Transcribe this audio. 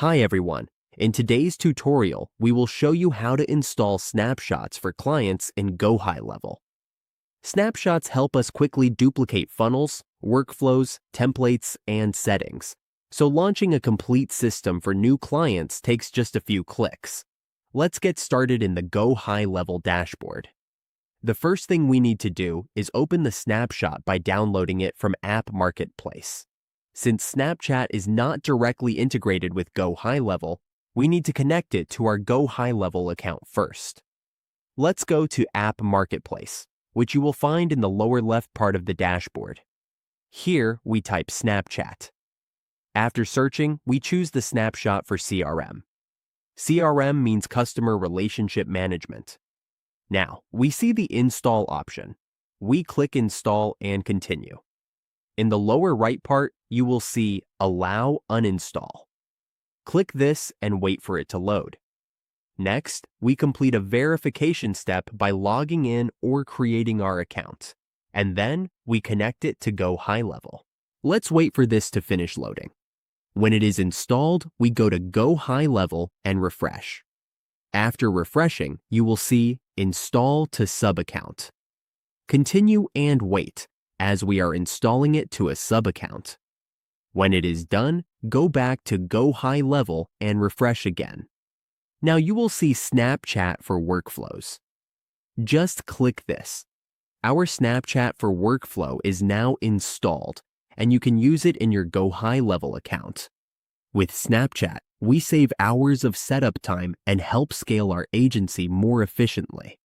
Hi everyone. In today's tutorial, we will show you how to install Snapshots for clients in Gohighlevel. Snapshots help us quickly duplicate funnels, workflows, templates, and settings. So launching a complete system for new clients takes just a few clicks. Let's get started in the Gohighlevel dashboard. The first thing we need to do is open the Snapshot by downloading it from App Marketplace. Since Snapchat is not directly integrated with Gohighlevel, we need to connect it to our Gohighlevel account first. Let's go to App Marketplace, which you will find in the lower left part of the dashboard. Here, we type Snapchat. After searching, we choose the snapshot for CRM. CRM means Customer Relationship Management. Now, we see the Install option. We click Install and Continue. In the lower right part, you will see Allow Uninstall. Click this and wait for it to load. Next, we complete a verification step by logging in or creating our account, and then we connect it to Gohighlevel. Let's wait for this to finish loading. When it is installed, we go to Gohighlevel and refresh. After refreshing, you will see Install to Sub-Account. Continue and wait, as we are installing it to a sub-account. When it is done, go back to Gohighlevel and refresh again. Now you will see Snapchat for Workflows. Just click this. Our Snapchat for Workflow is now installed, and you can use it in your Gohighlevel account. With Snapchat, we save hours of setup time and help scale our agency more efficiently.